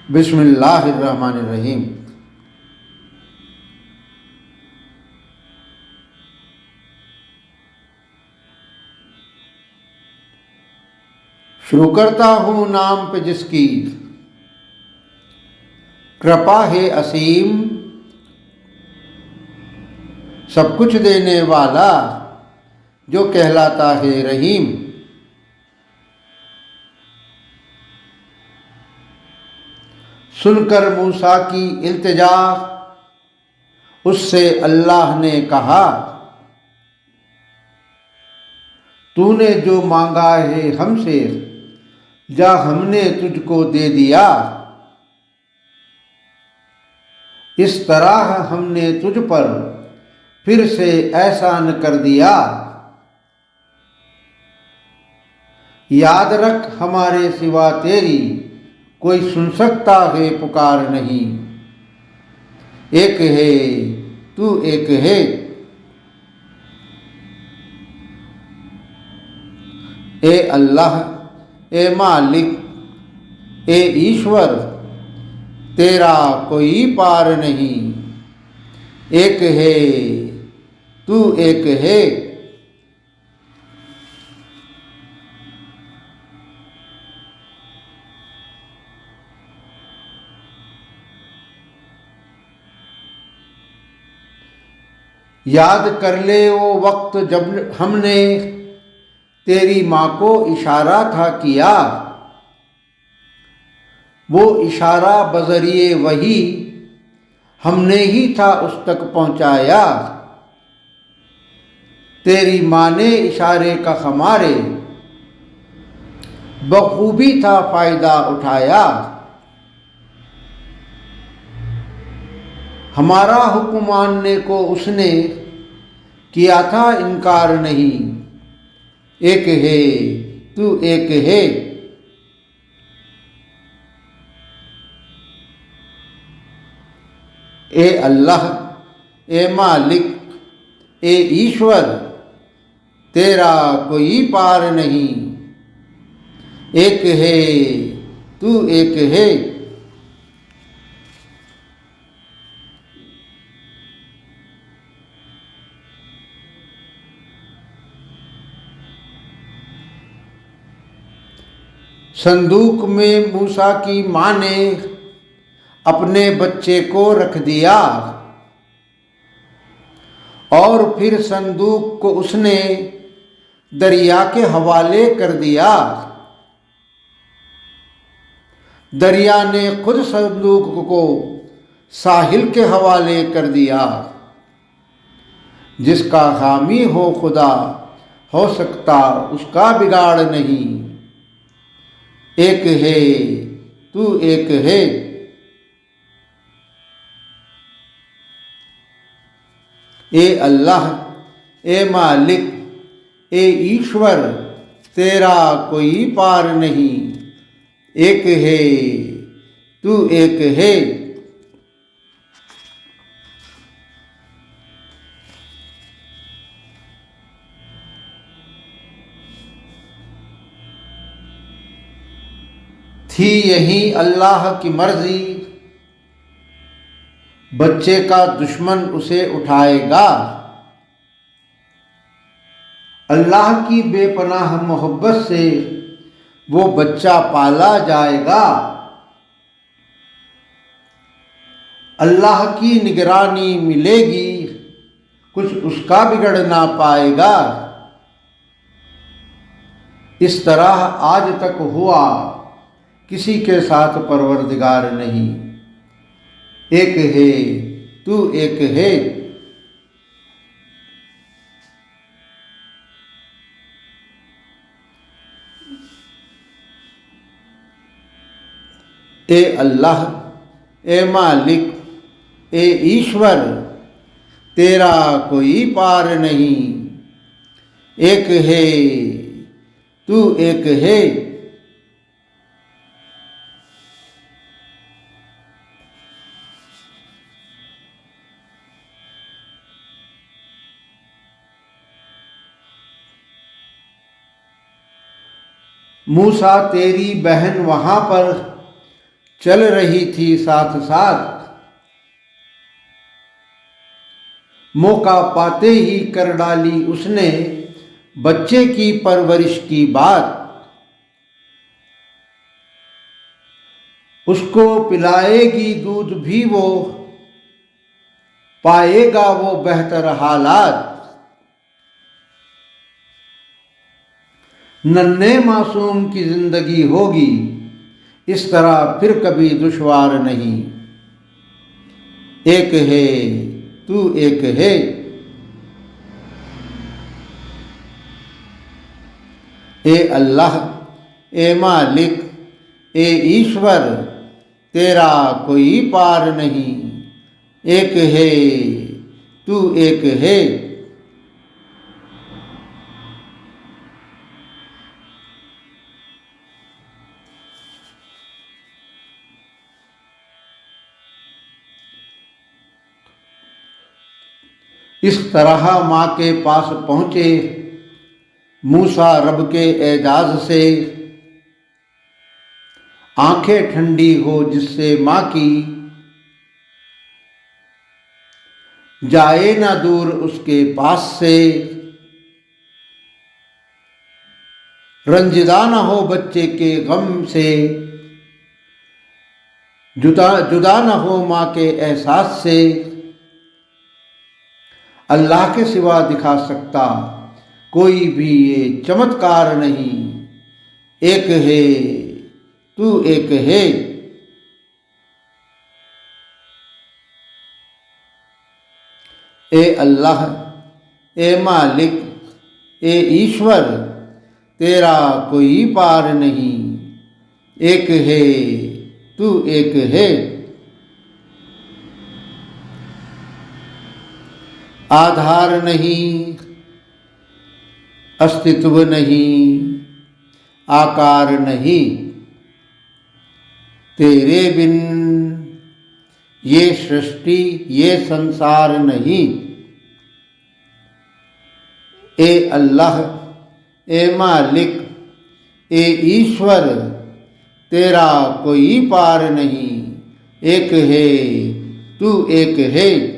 बिस्मिल्लाहिर्रहमानिर्रहीम। शुरू करता हूँ नाम पे जिसकी कृपा है असीम, सब कुछ देने वाला जो कहलाता है रहीम। सुनकर मूसा की इल्तिजा उससे अल्लाह ने कहा, तूने जो मांगा है हमसे जा हमने तुझको दे दिया। इस तरह हमने तुझ पर फिर से एहसान कर दिया। याद रख हमारे सिवा तेरी कोई सुन सकता है पुकार नहीं। एक है तू एक है। ए अल्लाह, ए मालिक, ए ईश्वर, तेरा कोई पार नहीं। एक है तू एक है। याद कर ले वो वक्त जब हमने तेरी माँ को इशारा था किया। वो इशारा बजरिए वही हमने ही था उस तक पहुँचाया। तेरी माँ ने इशारे का हमारे बखूबी था फ़ायदा उठाया। हमारा हुक्म मानने को उसने किया था इनकार नहीं। एक है तू एक है। ए अल्लाह, ए मालिक, ए ईश्वर, तेरा कोई पार नहीं। एक है तू एक है। संदूक में मूसा की माँ ने अपने बच्चे को रख दिया और फिर संदूक को उसने दरिया के हवाले कर दिया। दरिया ने खुद संदूक को साहिल के हवाले कर दिया। जिसका हामी हो खुदा हो सकता उसका बिगाड़ नहीं। एक है तू एक है। ए अल्लाह, ए मालिक, ए ईश्वर, तेरा कोई पार नहीं। एक है तू एक है। थी यही अल्लाह की मर्जी, बच्चे का दुश्मन उसे उठाएगा। अल्लाह की बेपनाह मोहब्बत से वो बच्चा पाला जाएगा। अल्लाह की निगरानी मिलेगी, कुछ उसका बिगड़ ना पाएगा। इस तरह आज तक हुआ किसी के साथ परवरदिगार नहीं। एक है तू एक है। ए अल्लाह, ए मालिक, ए ईश्वर, तेरा कोई पार नहीं। एक है तू एक है। मूसा तेरी बहन वहाँ पर चल रही थी साथ साथ, मौका पाते ही कर डाली उसने बच्चे की परवरिश की बात। उसको पिलाएगी दूध भी वो, पाएगा वो बेहतर हालात। नन्हे मासूम की जिंदगी होगी इस तरह फिर कभी दुश्वार नहीं। एक है तू एक है, ए अल्लाह ए मालिक ए ईश्वर, तेरा कोई पार नहीं। एक है तू एक है। इस तरह माँ के पास पहुँचे मूसा रब के एजाज से, आंखें ठंडी हो जिससे माँ की, जाए ना दूर उसके पास से। रंजिदा ना हो बच्चे के गम से, जुदा ना हो माँ के एहसास से। अल्लाह के सिवा दिखा सकता कोई भी ये चमत्कार नहीं। एक है तू एक है। ए अल्लाह ए मालिक ए ईश्वर, तेरा कोई पार नहीं। एक है तू एक है। आधार नहीं, अस्तित्व नहीं, आकार नहीं, तेरे बिन ये सृष्टि ये संसार नहीं। ए अल्लाह ए मालिक ए ईश्वर, तेरा कोई पार नहीं। एक है तू एक है।